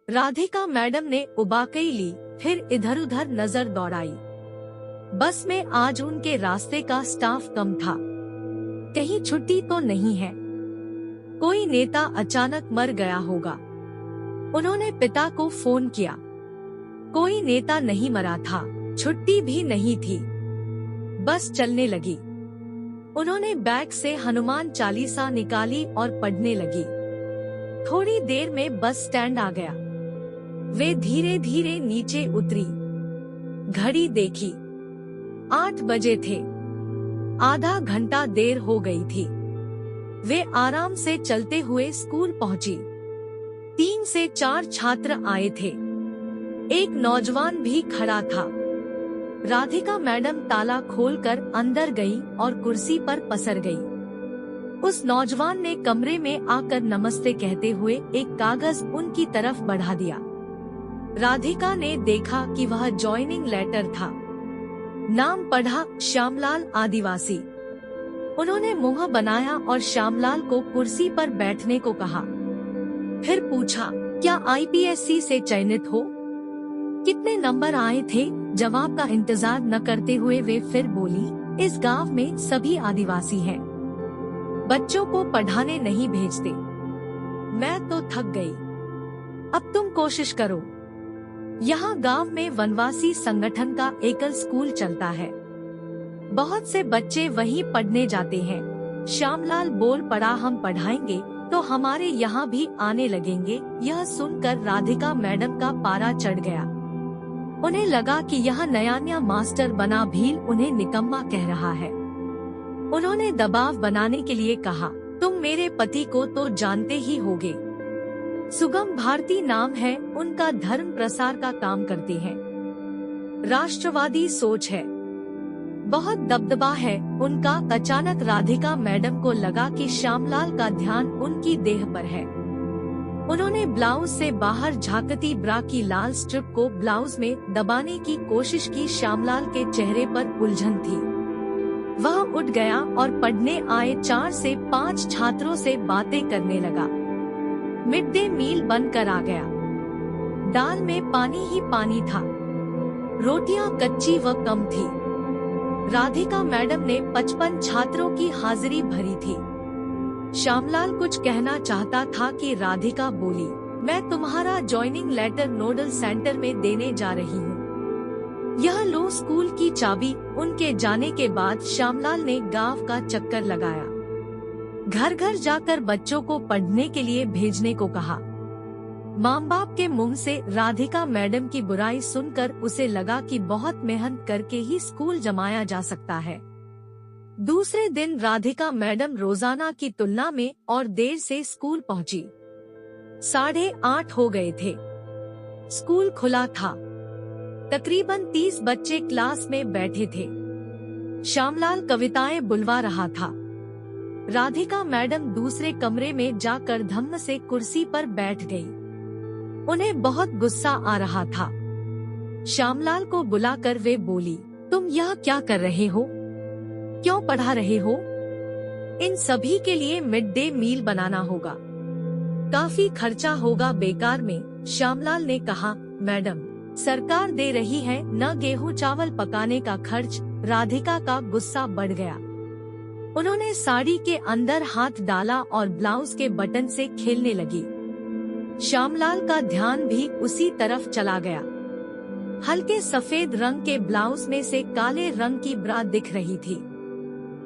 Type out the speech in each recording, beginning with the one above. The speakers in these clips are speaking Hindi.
राधिका मैडम ने उबाकई ली, फिर इधर उधर नजर दौड़ाई। बस में आज उनके रास्ते का स्टाफ कम था। कहीं छुट्टी तो नहीं है? कोई नेता अचानक मर गया होगा। उन्होंने पिता को फोन किया। कोई नेता नहीं मरा था, छुट्टी भी नहीं थी। बस चलने लगी। उन्होंने बैग से हनुमान चालीसा निकाली और पढ़ने लगी। थोड़ी देर में बस स्टैंड आ गया। वे धीरे धीरे नीचे उतरी। घड़ी देखी, 8 बजे थे। आधा घंटा देर हो गई थी। वे आराम से चलते हुए स्कूल पहुंची। 3 से 4 छात्र आए थे। एक नौजवान भी खड़ा था। राधिका मैडम ताला खोलकर अंदर गई और कुर्सी पर पसर गई। उस नौजवान ने कमरे में आकर नमस्ते कहते हुए एक कागज उनकी तरफ बढ़ा दिया। राधिका ने देखा कि वह जॉइनिंग लेटर था। नाम पढ़ा, श्यामलाल आदिवासी। उन्होंने मुंह बनाया और श्यामलाल को कुर्सी पर बैठने को कहा। फिर पूछा, क्या आईपीएससी से चयनित हो? कितने नंबर आए थे? जवाब का इंतजार न करते हुए वे फिर बोली, इस गांव में सभी आदिवासी हैं। बच्चों को पढ़ाने नहीं भेजते। मैं तो थक गई। अब तुम कोशिश करो। यहाँ गांव में वनवासी संगठन का एकल स्कूल चलता है। बहुत से बच्चे वहीं पढ़ने जाते हैं। श्यामलाल बोल पड़ा, हम पढ़ाएंगे तो हमारे यहाँ भी आने लगेंगे। यह सुनकर राधिका मैडम का पारा चढ़ गया। उन्हें लगा कि यह नया मास्टर बना भील उन्हें निकम्मा कह रहा है। उन्होंने दबाव बनाने के लिए कहा, तुम मेरे पति को तो जानते ही होगे। सुगम भारती नाम है उनका, धर्म प्रसार का काम करते हैं। राष्ट्रवादी सोच है, बहुत दबदबा है उनका। अचानक राधिका मैडम को लगा कि श्यामलाल का ध्यान उनकी देह पर है। उन्होंने ब्लाउज से बाहर झांकती ब्रा की लाल स्ट्रिप को ब्लाउज में दबाने की कोशिश की। श्यामलाल के चेहरे पर उलझन थी। वह उठ गया और पढ़ने आए 4 से 5 छात्रों से बातें करने लगा। मिड डे मील बनकर आ गया। दाल में पानी ही पानी था। रोटियां कच्ची व कम थी। राधिका मैडम ने 55 छात्रों की हाजिरी भरी थी। श्यामलाल कुछ कहना चाहता था कि राधिका बोली, मैं तुम्हारा जॉइनिंग लेटर नोडल सेंटर में देने जा रही हूँ। यह लो स्कूल की चाबी। उनके जाने के बाद श्यामलाल ने गांव का चक्कर लगाया। घर घर जाकर बच्चों को पढ़ने के लिए भेजने को कहा। माँ बाप के मुंह से राधिका मैडम की बुराई सुनकर उसे लगा कि बहुत मेहनत करके ही स्कूल जमाया जा सकता है। दूसरे दिन राधिका मैडम रोजाना की तुलना में और देर से स्कूल पहुंची। 8:30 हो गए थे। स्कूल खुला था। तकरीबन 30 बच्चे क्लास में बैठे थे। श्यामलाल कविताएं बुलवा रहा था। राधिका मैडम दूसरे कमरे में जाकर धम्म से कुर्सी पर बैठ गई। उन्हें बहुत गुस्सा आ रहा था। श्यामलाल को बुलाकर वे बोली, तुम यह क्या कर रहे हो? क्यों पढ़ा रहे हो? इन सभी के लिए मिड डे मील बनाना होगा। काफी खर्चा होगा बेकार में। श्यामलाल ने कहा, मैडम सरकार दे रही है न गेहूं चावल पकाने का खर्च। राधिका का गुस्सा बढ़ गया। उन्होंने साड़ी के अंदर हाथ डाला और ब्लाउज के बटन से खेलने लगी। श्यामलाल का ध्यान भी उसी तरफ चला गया। हल्के सफेद रंग के ब्लाउज में से काले रंग की ब्रा दिख रही थी।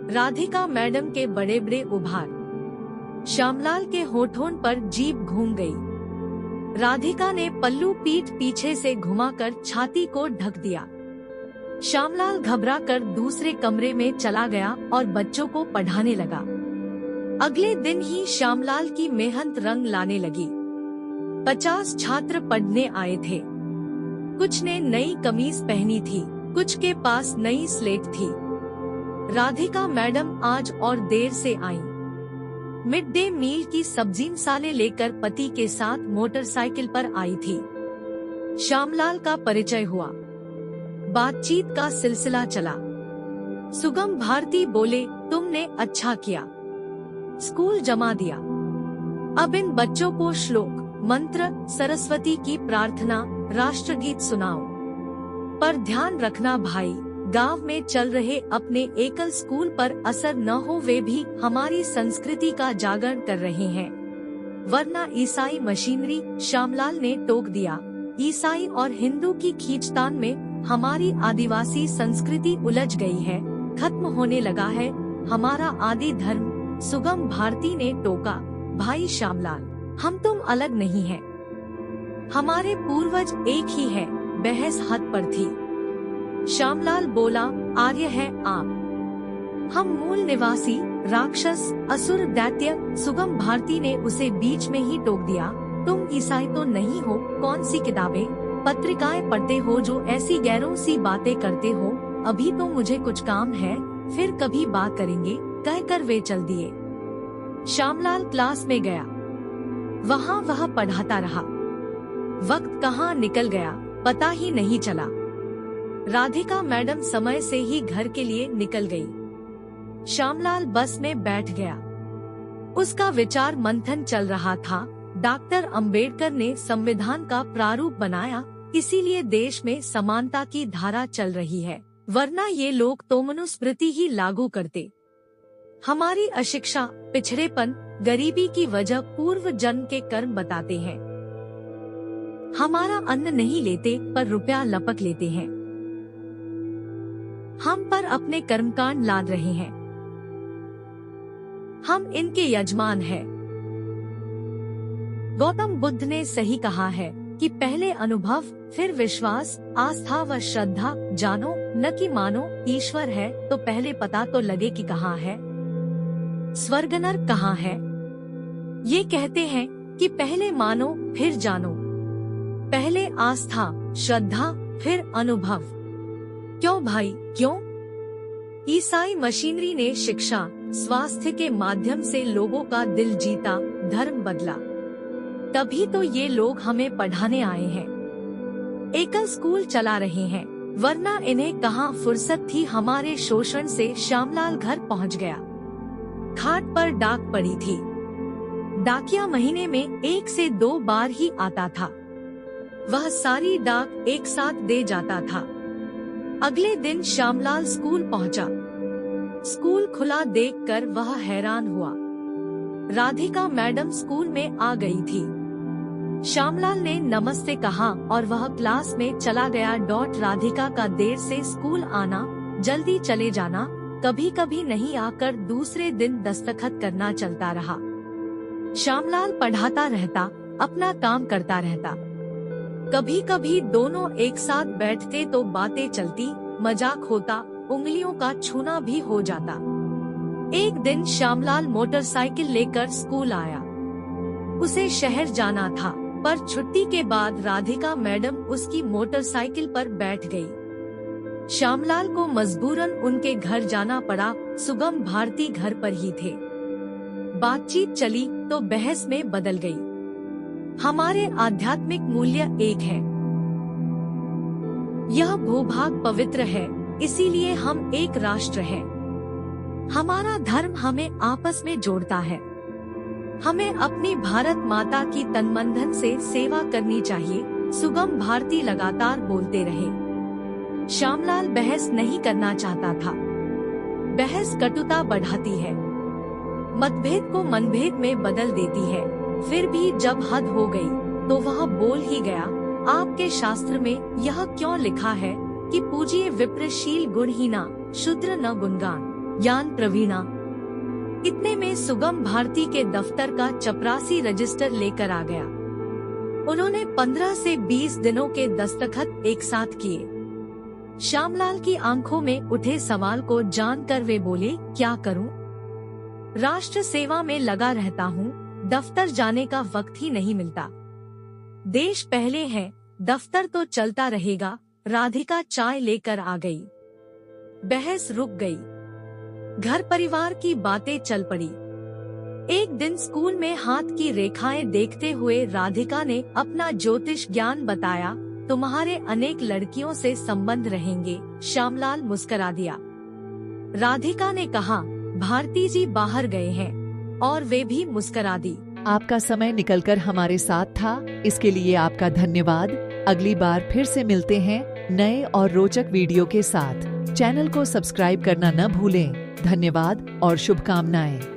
राधिका मैडम के बड़े बड़े उभार। श्यामलाल के होठों पर जीभ घूम गई। राधिका ने पल्लू पीठ पीछे से घुमाकर छाती को ढक दिया। श्यामलाल घबराकर दूसरे कमरे में चला गया और बच्चों को पढ़ाने लगा। अगले दिन ही श्यामलाल की मेहनत रंग लाने लगी। 50 छात्र पढ़ने आए थे। कुछ ने नई कमीज पहनी थी, कुछ के पास नई स्लेट थी। राधिका मैडम आज और देर से आई। मिड डे मील की सब्जी मसाले लेकर पति के साथ मोटरसाइकिल पर आई थी। श्यामलाल का परिचय हुआ। बातचीत का सिलसिला चला। सुगम भारती बोले, तुमने अच्छा किया, स्कूल जमा दिया। अब इन बच्चों को श्लोक मंत्र, सरस्वती की प्रार्थना, राष्ट्रगीत सुनाओ। पर ध्यान रखना भाई, गांव में चल रहे अपने एकल स्कूल पर असर न हो, वे भी हमारी संस्कृति का जागरण कर रहे हैं, वरना ईसाई मशीनरी। श्यामलाल ने टोक दिया। ईसाई और हिंदू की खींचतान में हमारी आदिवासी संस्कृति उलझ गई है, खत्म होने लगा है हमारा आदि धर्म। सुगम भारती ने टोका। भाई श्यामलाल, हम तुम अलग नहीं हैं, हमारे पूर्वज एक ही है। बहस हद पर थी। श्यामलाल बोला, आर्य है आप, हम मूल निवासी, राक्षस, असुर, दैत्य। सुगम भारती ने उसे बीच में ही टोक दिया। तुम ईसाई तो नहीं हो, कौन सी किताबें पत्रिकाएं पढ़ते हो जो ऐसी गैरों सी बातें करते हो। अभी तो मुझे कुछ काम है, फिर कभी बात करेंगे, कहकर वे चल दिए। श्यामलाल क्लास में गया। वहाँ वह पढ़ाता रहा। वक्त कहाँ निकल गया पता ही नहीं चला। राधिका मैडम समय से ही घर के लिए निकल गई। श्यामलाल बस में बैठ गया। उसका विचार मंथन चल रहा था। डॉक्टर अंबेडकर ने संविधान का प्रारूप बनाया, इसीलिए देश में समानता की धारा चल रही है, वरना ये लोग तो मनुस्मृति ही लागू करते। हमारी अशिक्षा, पिछड़ेपन, गरीबी की वजह पूर्व जन्म के कर्म बताते हैं। हमारा अन्न नहीं लेते पर रुपया लपक लेते हैं। हम पर अपने कर्मकांड लाद रहे हैं। हम इनके यजमान हैं। गौतम बुद्ध ने सही कहा है कि पहले अनुभव, फिर विश्वास, आस्था व श्रद्धा। जानो न कि मानो। ईश्वर है तो पहले पता तो लगे कि कहाँ है, स्वर्ग नरक कहाँ है। ये कहते हैं कि पहले मानो फिर जानो, पहले आस्था, श्रद्धा, फिर अनुभव। क्यों भाई क्यों? ईसाई मशीनरी ने शिक्षा, स्वास्थ्य के माध्यम से लोगों का दिल जीता, धर्म बदला। तभी तो ये लोग हमें पढ़ाने आए हैं, एकल स्कूल चला रहे हैं, वरना इन्हें कहाँ फुर्सत थी हमारे शोषण से। श्यामलाल घर पहुंच गया। खाट पर डाक पड़ी थी। डाकिया महीने में 1 से 2 बार ही आता था। वह सारी डाक एक साथ दे जाता था। अगले दिन श्यामलाल स्कूल पहुंचा। स्कूल खुला देखकर वह हैरान हुआ। राधिका मैडम स्कूल में आ गई थी। श्यामलाल ने नमस्ते कहा और वह क्लास में चला गया। राधिका का देर से स्कूल आना, जल्दी चले जाना, कभी कभी नहीं आकर दूसरे दिन दस्तखत करना चलता रहा। श्यामलाल पढ़ाता रहता, अपना काम करता रहता। कभी कभी दोनों एक साथ बैठते तो बातें चलती, मजाक होता, उंगलियों का छूना भी हो जाता। एक दिन श्यामलाल मोटरसाइकिल लेकर स्कूल आया। उसे शहर जाना था, पर छुट्टी के बाद राधिका मैडम उसकी मोटरसाइकिल पर बैठ गई। श्यामलाल को मजबूरन उनके घर जाना पड़ा। सुगम भारती घर पर ही थे। बातचीत चली तो बहस में बदल गई। हमारे आध्यात्मिक मूल्य एक है। यह भूभाग पवित्र है, इसीलिए हम एक राष्ट्र हैं। हमारा धर्म हमें आपस में जोड़ता है। हमें अपनी भारत माता की तनमन से सेवा करनी चाहिए। सुगम भारती लगातार बोलते रहे। श्यामलाल बहस नहीं करना चाहता था। बहस कटुता बढ़ाती है, मतभेद को मनभेद में बदल देती है। फिर भी जब हद हो गई तो वह बोल ही गया, आपके शास्त्र में यह क्यों लिखा है कि पूजिए विप्रशील गुणहीना, शूद्र न गुणगान, ज्ञान प्रवीणा। इतने में सुगम भारती के दफ्तर का चपरासी रजिस्टर लेकर आ गया। उन्होंने 15 से 20 दिनों के दस्तखत एक साथ किए। श्यामलाल की आंखों में उठे सवाल को जानकर वे बोले, क्या करूं? राष्ट्र सेवा में लगा रहता हूं, दफ्तर जाने का वक्त ही नहीं मिलता। देश पहले है, दफ्तर तो चलता रहेगा। राधिका चाय लेकर आ गई। बहस रुक गई। घर परिवार की बातें चल पड़ी। एक दिन स्कूल में हाथ की रेखाएं देखते हुए राधिका ने अपना ज्योतिष ज्ञान बताया। तुम्हारे अनेक लड़कियों से संबंध रहेंगे। श्यामलाल मुस्कुरा दिया। राधिका ने कहा, भारती जी बाहर गए हैं, और वे भी मुस्कुरा दी। आपका समय निकलकर हमारे साथ था, इसके लिए आपका धन्यवाद। अगली बार फिर से मिलते हैं नए और रोचक वीडियो के साथ। चैनल को सब्सक्राइब करना न भूलें। धन्यवाद और शुभकामनाएं।